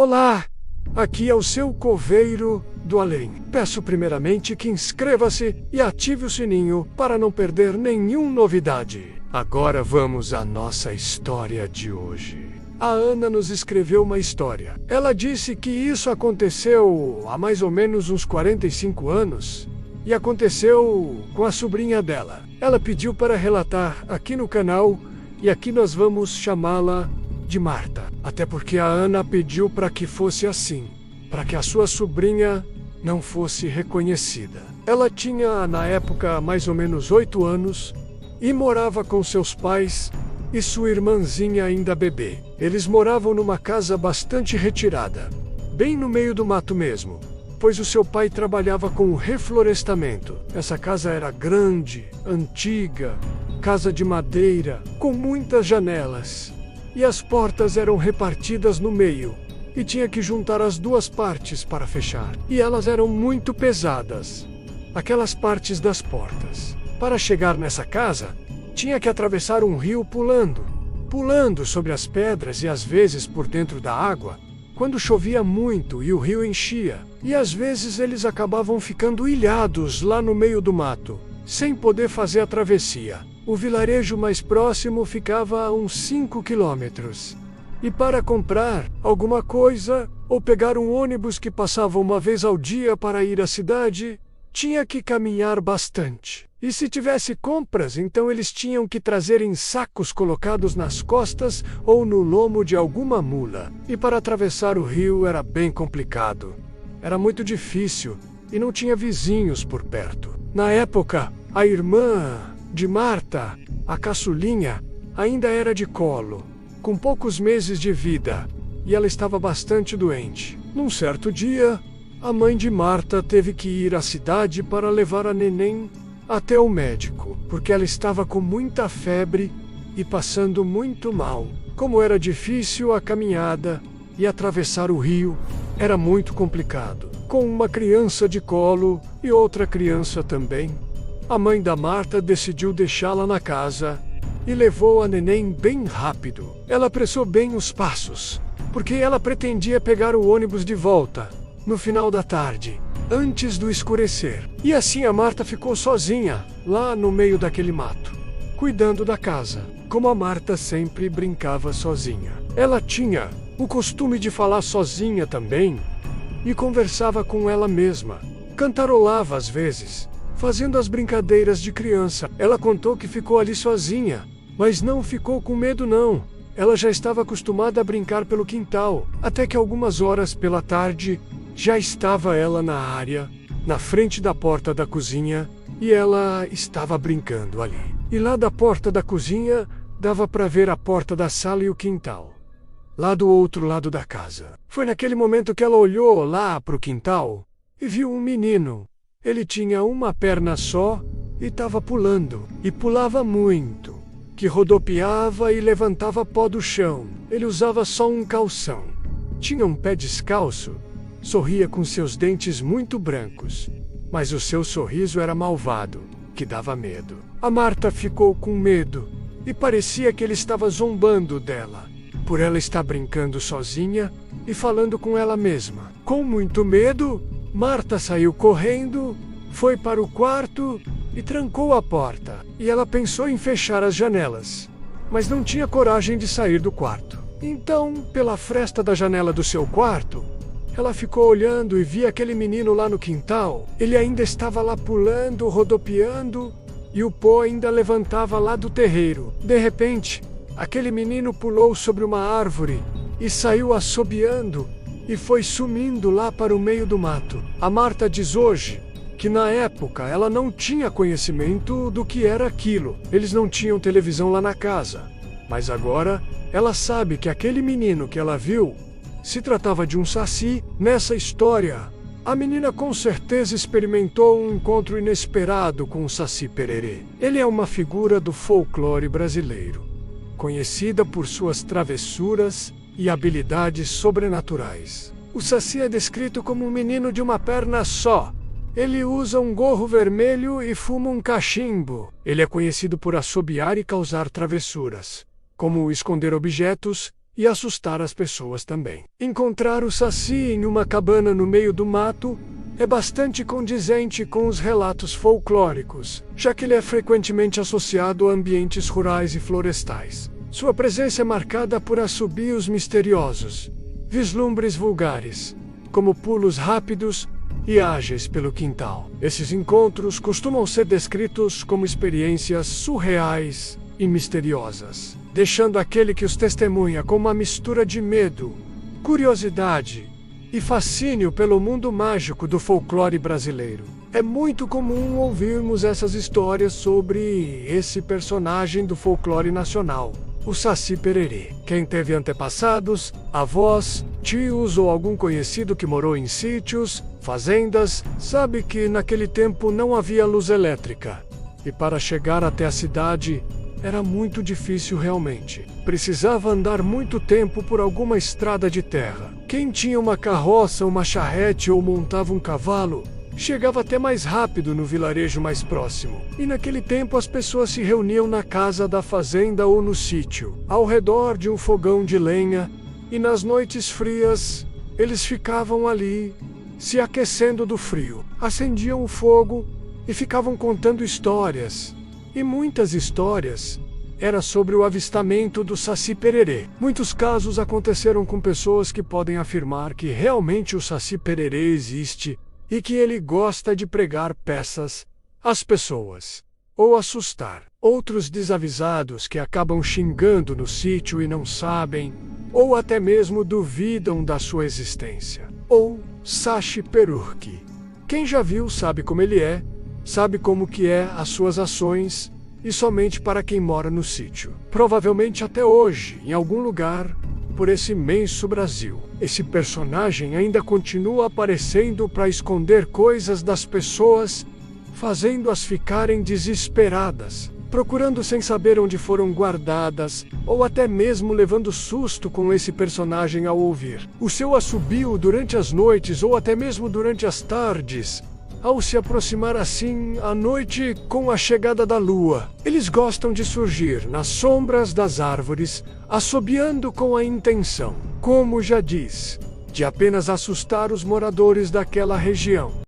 Olá, aqui é o seu coveiro do além. Peço primeiramente que inscreva-se e ative o sininho para não perder nenhuma novidade. Agora vamos à nossa história de hoje. A Ana nos escreveu uma história. Ela disse que isso aconteceu há mais ou menos uns 45 anos e aconteceu com a sobrinha dela. Ela pediu para relatar aqui no canal e aqui nós vamos chamá-la de Marta. Até porque a Ana pediu para que fosse assim, para que a sua sobrinha não fosse reconhecida. Ela tinha na época mais ou menos 8 anos e morava com seus pais e sua irmãzinha ainda bebê. Eles moravam numa casa bastante retirada, bem no meio do mato mesmo, pois o seu pai trabalhava com o reflorestamento. Essa casa era grande, antiga, casa de madeira, com muitas janelas, e as portas eram repartidas no meio, e tinha que juntar as duas partes para fechar. E elas eram muito pesadas, aquelas partes das portas. Para chegar nessa casa, tinha que atravessar um rio pulando sobre as pedras e às vezes por dentro da água, quando chovia muito e o rio enchia. E às vezes eles acabavam ficando ilhados lá no meio do mato, sem poder fazer a travessia. O vilarejo mais próximo ficava a uns 5 quilômetros. E para comprar alguma coisa ou pegar um ônibus que passava uma vez ao dia para ir à cidade, tinha que caminhar bastante. E se tivesse compras, então eles tinham que trazer em sacos colocados nas costas ou no lombo de alguma mula. E para atravessar o rio era bem complicado. Era muito difícil e não tinha vizinhos por perto. Na época, a irmã de Marta, a caçulinha, ainda era de colo, com poucos meses de vida, e ela estava bastante doente. Num certo dia, a mãe de Marta teve que ir à cidade para levar a neném até o médico, porque ela estava com muita febre e passando muito mal. Como era difícil a caminhada e atravessar o rio, era muito complicado. Com uma criança de colo e outra criança também, a mãe da Marta decidiu deixá-la na casa e levou a neném bem rápido. Ela apressou bem os passos, porque ela pretendia pegar o ônibus de volta no final da tarde, antes do escurecer. E assim a Marta ficou sozinha, lá no meio daquele mato, cuidando da casa, como a Marta sempre brincava sozinha. Ela tinha o costume de falar sozinha também, e conversava com ela mesma. Cantarolava às vezes, fazendo as brincadeiras de criança. Ela contou que ficou ali sozinha, mas não ficou com medo não. Ela já estava acostumada a brincar pelo quintal, até que algumas horas pela tarde, já estava ela na área, na frente da porta da cozinha, e ela estava brincando ali. E lá da porta da cozinha, dava para ver a porta da sala e o quintal, lá do outro lado da casa. Foi naquele momento que ela olhou lá para o quintal e viu um menino. Ele tinha uma perna só e estava pulando, e pulava muito, que rodopiava e levantava pó do chão. Ele usava só um calção, tinha um pé descalço, sorria com seus dentes muito brancos, mas o seu sorriso era malvado, que dava medo. A Marta ficou com medo e parecia que ele estava zombando dela, por ela estar brincando sozinha e falando com ela mesma. Com muito medo, Marta saiu correndo, foi para o quarto e trancou a porta. E ela pensou em fechar as janelas, mas não tinha coragem de sair do quarto. Então, pela fresta da janela do seu quarto, ela ficou olhando e via aquele menino lá no quintal. Ele ainda estava lá pulando, rodopiando, e o pó ainda levantava lá do terreiro. De repente, aquele menino pulou sobre uma árvore e saiu assobiando e foi sumindo lá para o meio do mato. A Marta diz hoje que na época ela não tinha conhecimento do que era aquilo. Eles não tinham televisão lá na casa. Mas agora ela sabe que aquele menino que ela viu se tratava de um saci. Nessa história, a menina com certeza experimentou um encontro inesperado com o Saci Pererê. Ele é uma figura do folclore brasileiro, conhecida por suas travessuras e habilidades sobrenaturais. O Saci é descrito como um menino de uma perna só. Ele usa um gorro vermelho e fuma um cachimbo. Ele é conhecido por assobiar e causar travessuras, como esconder objetos e assustar as pessoas também. Encontrar o Saci em uma cabana no meio do mato é bastante condizente com os relatos folclóricos, já que ele é frequentemente associado a ambientes rurais e florestais. Sua presença é marcada por assobios misteriosos, vislumbres vulgares, como pulos rápidos e ágeis pelo quintal. Esses encontros costumam ser descritos como experiências surreais e misteriosas, deixando aquele que os testemunha com uma mistura de medo, curiosidade e fascínio pelo mundo mágico do folclore brasileiro. É muito comum ouvirmos essas histórias sobre esse personagem do folclore nacional, o Saci Pererê. Quem teve antepassados, avós, tios ou algum conhecido que morou em sítios, fazendas, sabe que naquele tempo não havia luz elétrica. E para chegar até a cidade, era muito difícil realmente. Precisava andar muito tempo por alguma estrada de terra. Quem tinha uma carroça, uma charrete ou montava um cavalo, chegava até mais rápido no vilarejo mais próximo. E naquele tempo as pessoas se reuniam na casa da fazenda ou no sítio, ao redor de um fogão de lenha, e nas noites frias, eles ficavam ali, se aquecendo do frio. Acendiam o fogo e ficavam contando histórias. E muitas histórias era sobre o avistamento do Saci Pererê. Muitos casos aconteceram com pessoas que podem afirmar que realmente o Saci Pererê existe e que ele gosta de pregar peças às pessoas ou assustar. Outros desavisados que acabam xingando no sítio e não sabem, ou até mesmo duvidam da sua existência. Ou Saci Perurque. Quem já viu sabe como ele é, sabe como que é as suas ações, e somente para quem mora no sítio. Provavelmente até hoje, em algum lugar, por esse imenso Brasil, esse personagem ainda continua aparecendo para esconder coisas das pessoas, fazendo-as ficarem desesperadas, procurando sem saber onde foram guardadas, ou até mesmo levando susto com esse personagem ao ouvir o seu assobio durante as noites ou até mesmo durante as tardes. Ao se aproximar assim à noite com a chegada da lua, eles gostam de surgir nas sombras das árvores, assobiando com a intenção, como já diz, de apenas assustar os moradores daquela região.